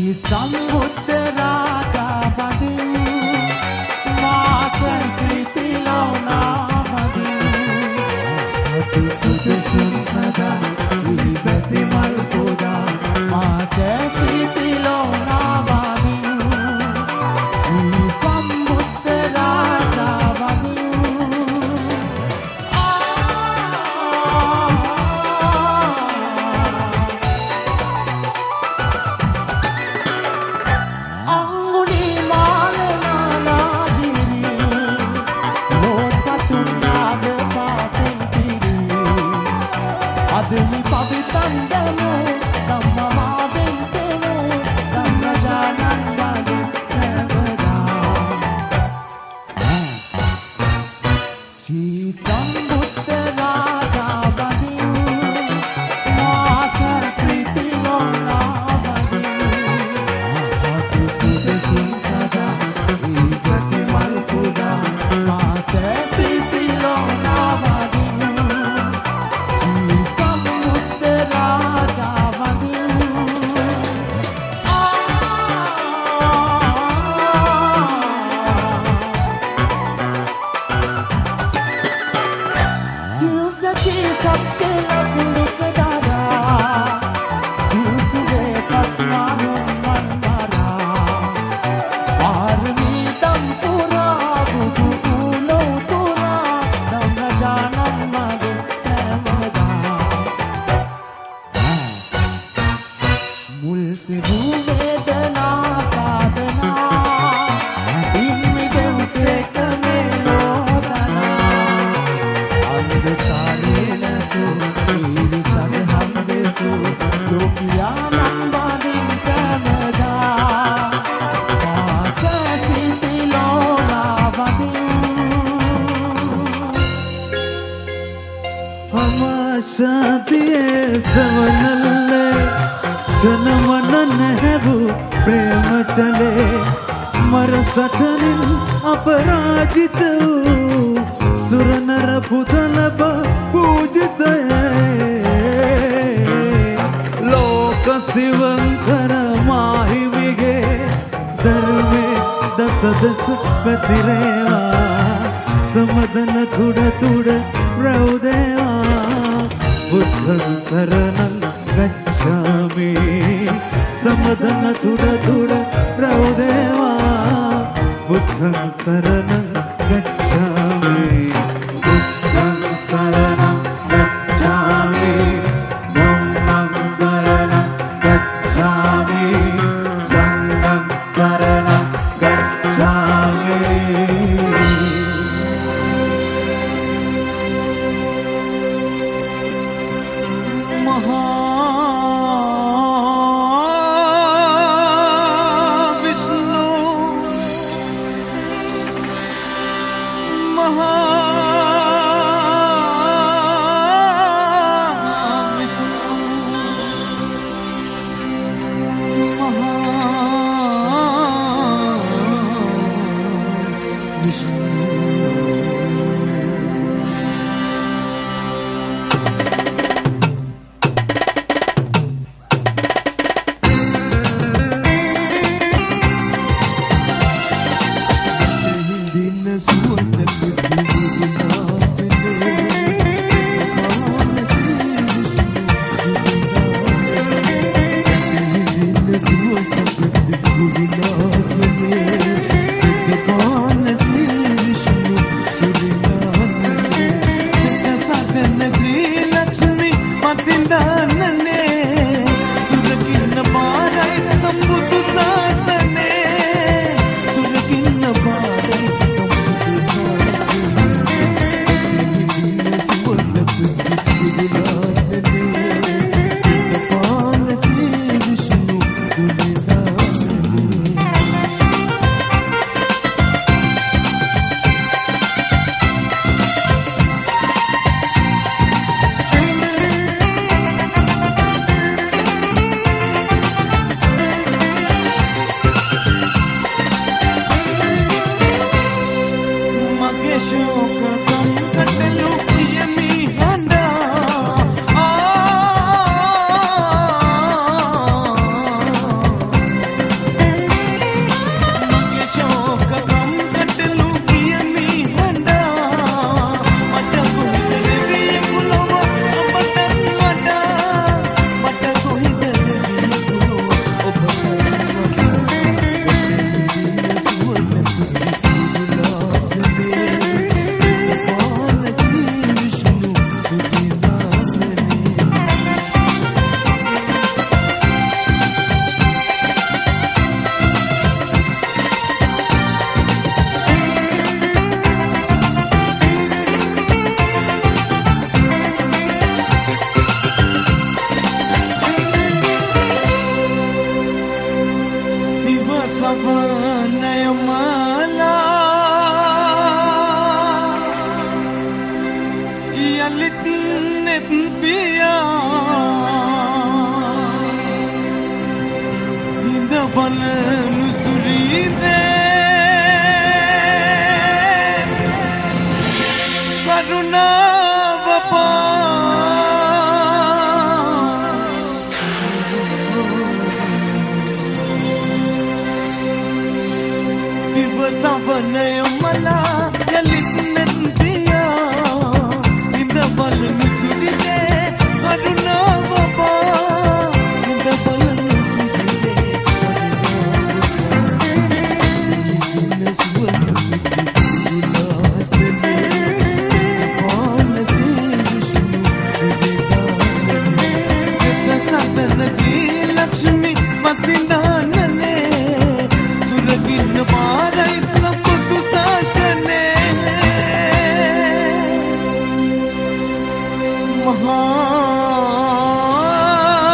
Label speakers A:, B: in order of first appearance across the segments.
A: සම්බුද්ධ රාජා වදිව් මාස සිතිලෝනා වදිව් අතුතුදසුන් සදා විබැති මල් පුදා මාස සිතිලෝනා වදිව් ශ්‍රී සම්බුද්ධ රාජා වදිව්
B: සටනින් අපරාජිත වූ සුරනර පුතලබ පූජිතය ලෝක සිවංකර මාහිමිගේ ධර්මේ දසදස පැතිරේවා සමදන තුඩ තුඩ රැව්දේවා බුද්ධං සරණං ගච්ඡාමි සමදන තුඩ තුඩ රැව්දේවා බුද්ධං සරණං ගච්ඡාමි බුද්ධං සරණං ගච්ඡාමි ධම්මං සරණං ගච්ඡාමි සංඝං සරණං ගච්ඡාමි
C: බල නුසුරීදේ කරුණාව දිවතවනය මලා යලිත් නැතියා ඉඳ බල නුසුරීදේ කරුණාව ඉඳ බල लक्ष्मी मतिदानने सुरगिन मारई लकुटु सासने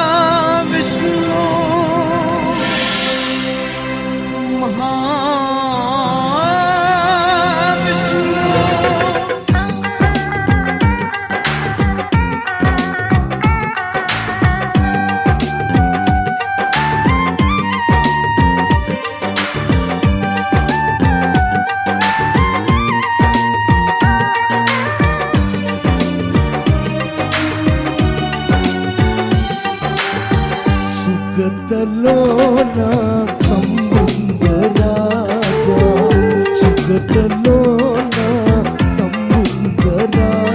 C: महाविष्णु
A: सुगतलोना समुद्राजा सुगतलोना समुद्राजा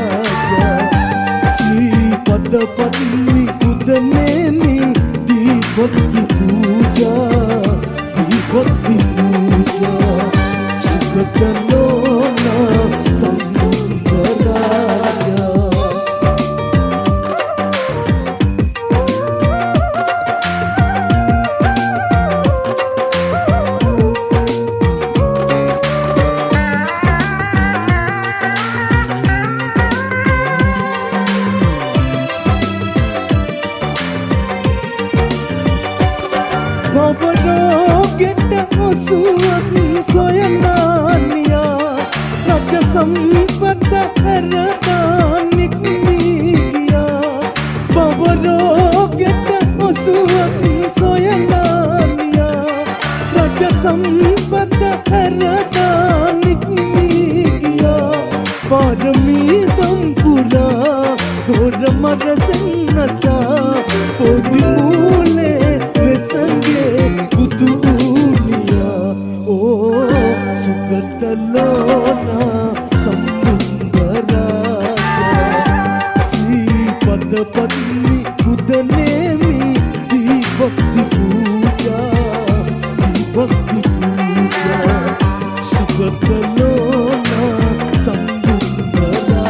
A: श्रीपद पत्नी उदनेनी दीपति पूजा सुगतलोना समुद्राजा Get osuwani soyananiya raja sampata haradanik nigiya bavaro get osuwani soyananiya raja sampata haradanik nigiya paramidam pura goramara sannasa podimule vesange dunia oh sugatallona samundaraja Sri Padapatni Udanemi Dibhakti Puja sugatallona samundaraja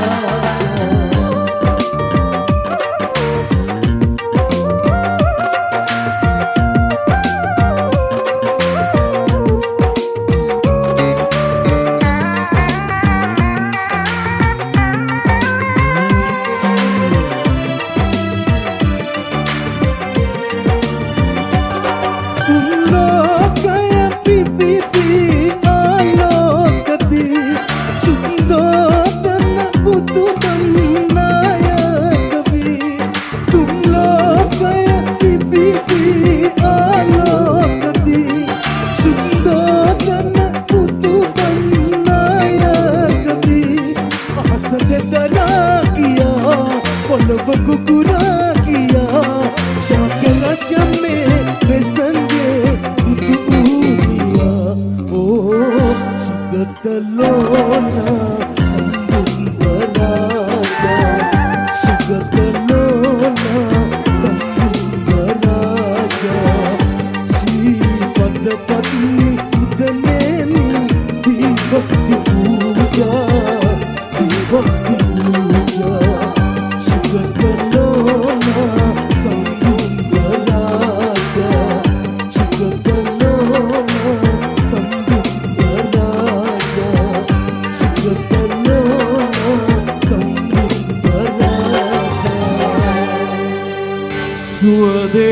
A: Sugatallona samundaraja Sugatallona samundaraja Sri Padapatni Udaneni Dibhakti Puja Sugatallona samundaraja Sugatallona
B: Suade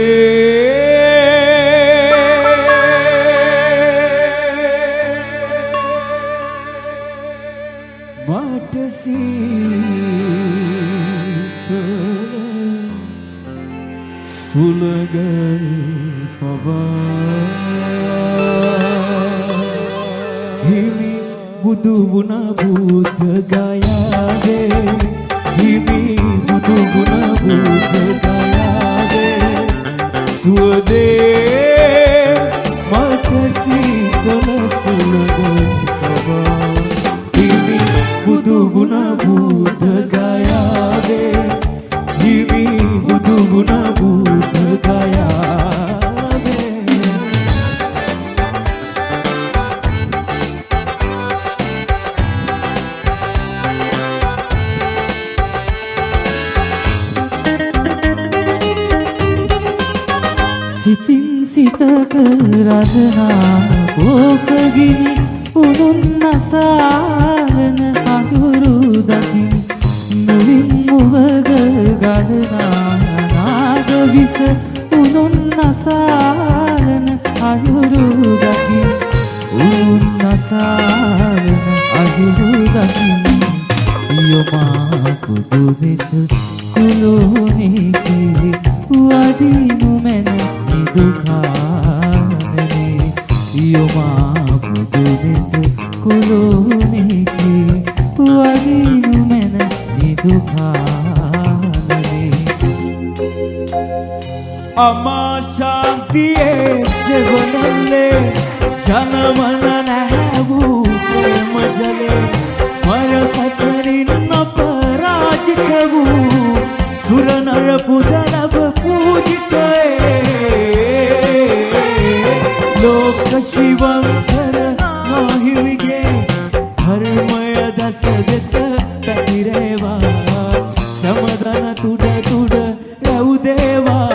B: සුළඟ පවා හිමි බුදු වුණ බුද්ධ ගයාවේ හිමි බුදු වුණ බුද්ධ ගයාවේ සුවදේ මත සීතල සුළඟ පවා හිමි බුදු වුණ බුද්ධ ගයාවේ හිමි බුදු වුණ බුද්ධ ගයාවේ සිතින් සිතක රදනා ඕකගිනි උනුන් නසාවන අඳුරු දකින් මුලින් මුවග ගලනා නාග විස උනුන් නසාවන අඳුරු දකින් උනුන් නසාවන අඳුරු දකින් යොමා පුදු විස කුලෝනිකේ වඩිනු මැන දුකානනේ යොමා පුදු විස කුලෝනිකේ වඩිනු මැන දුකානනේ අමා ශාන්තියේ දෙවනල්ලේ ජනමන නැවූ ප්‍රේම ජලේ මර සතරින් අපරාජිත වූ සුරනර පුදලබ පූජිතේ ලෝක ශිවංකර මහිමිගේ ධර්මය දස දෙස පැතිරේවා සමදන තුඩ තුඩ රැවුදේවා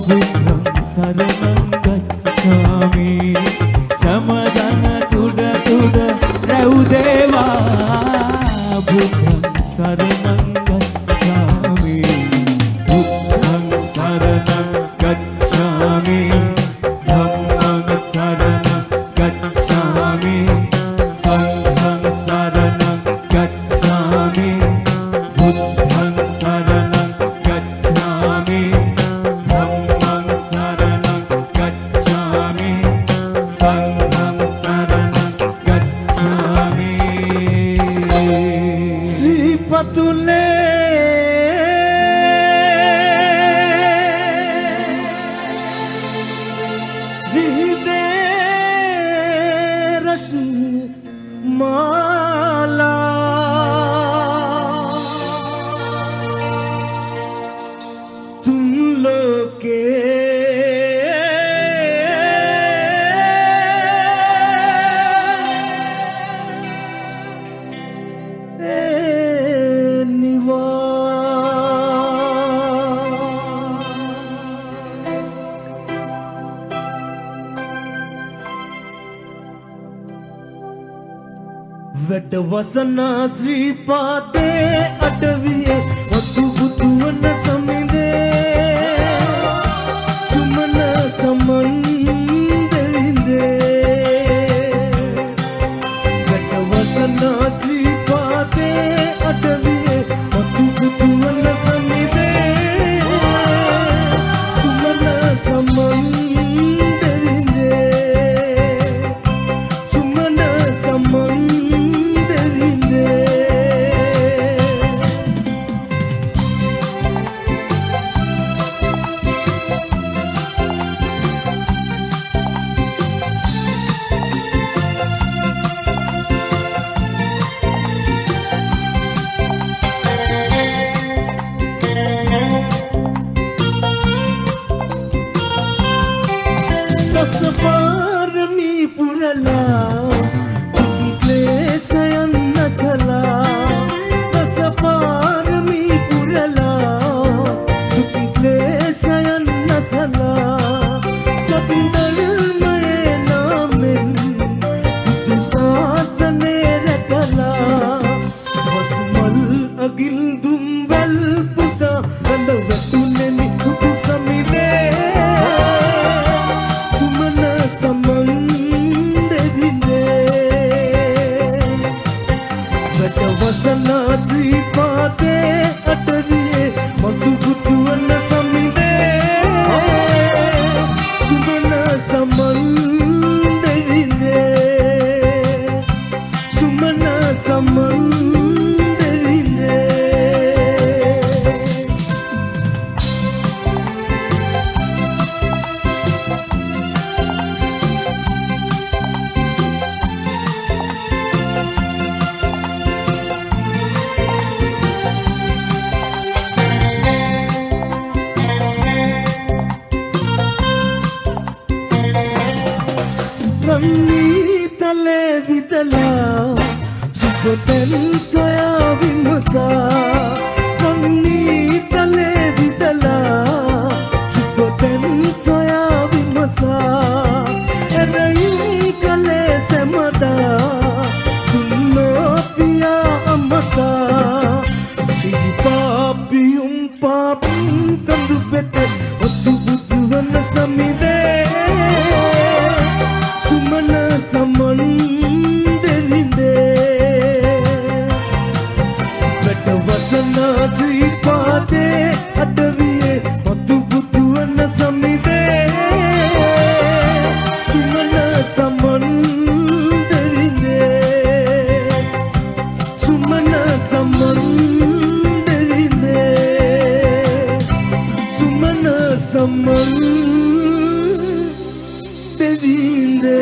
B: බුද්ධං සරණං ගච්ඡාමි සමදන තුඩ තුඩ රැවුදේවා බුද්ධං සරණං ගච්ඡාමි බුද්ධං සරණං ගච්ඡාමි ධම්මං සරණං ගච්ඡාමි සංඝං සරණං ගච්ඡාමි බුද්ධං සරණං ගච්ඡාමි ධම්මං සරණං ගච්ඡාමි සංඝං සරණං ගච්ඡාමි ශ්‍රීපතුලේ විහිදේ රශ්මි මාලා තුම් ලෝකේ වැඩ වසනා ශ්‍රී පාදේ අටවියේ වතු බුදුවන සමිඳේ සුමන සමන් දෙවිඳේ වැඩ වසනා ශ්‍රී පාදේ අටවියේ වතු බුදුවන සමිඳේ සුමන සමන් දෙවිඳේ සුමන සමන් දසපාරමී පුරලා ක්ලේශයන් නැසලා දසපාරමී පුරලා ක්ලේශයන් නැසලා සතුන්දල්මයේ නාමෙන් බුදු ශාසනේ රැකලා වස්මල් අගිල් දුම්බල් පුදා රඳ වැටුනේ බුදු සමිදේ සමන් දෙවිඳේ කලේ විදලා සුපතෙන් සොයා විමසා කන්නේ කලේ විදලා සුපතෙන් සොයා විමසා එරයි කලේ සමදා තුන්නෝ පියා අමතා සිපාපියුම් පාපුම් කඳු පෙතේ ඔතු බුදු වන සමිදේ සුමන සමන් දෙවිඳේ බට වසන සිපාතේ අඩවියේ ඔතු බුදු වන සමිදේ සුමන සමන් දෙවිඳේ සුමන සමන් Someone devinde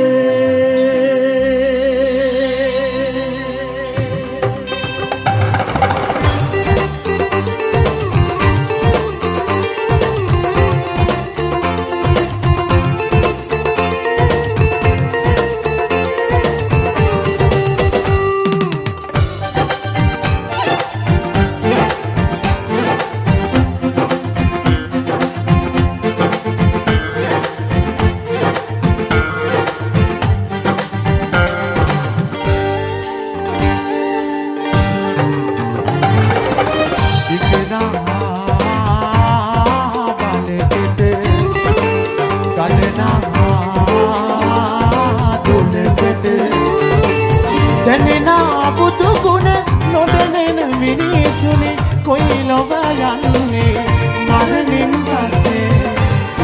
D: දැනෙනා බුදු ගුණ නොදැනෙන මිනිසුනි කොයි ලොව යන්නේ මරණින් පස්සේ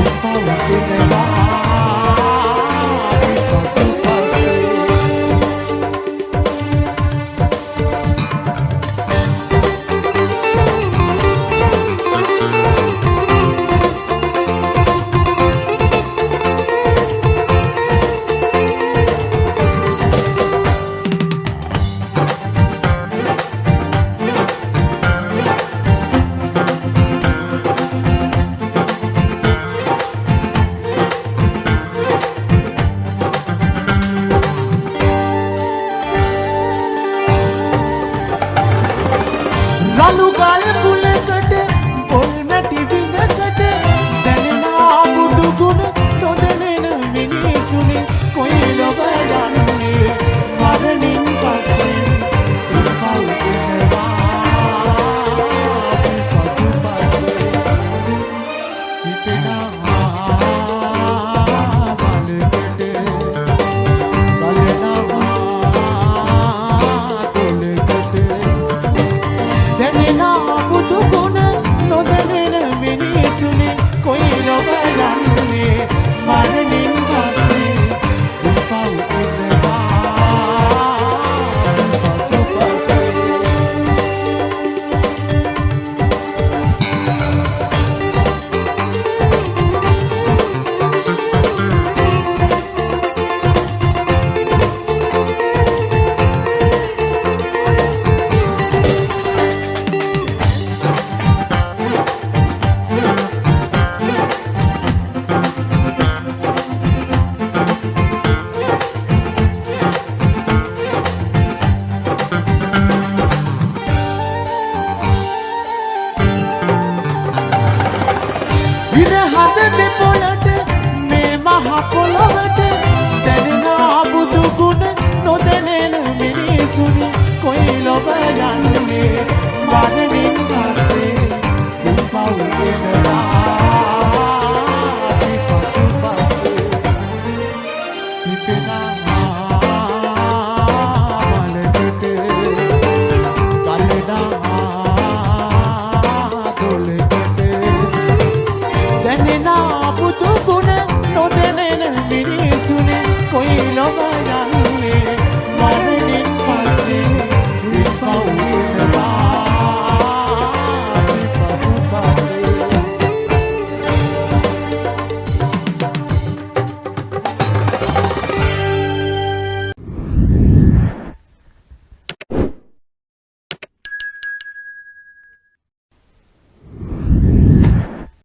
D: උපවතිනවා රළු ගල් කුලකට පොල් නැටි බිඳකට දැනෙනා බුදු ගුණ නොදැනෙන මිනිසුනි කොයි ලොව යන්නේ මරණින් පස්සේ උපවතිනවා පසුපසේ හිතෙනා මරණින් පස්සේ උපවතිනවා පසුපසේ ඉරහද දෙපොළට මේ මහ පොළොවට දැනෙනා බුදු ගුණ නොදැනෙන මිනිසුනි කොයි ලොව යන්නේ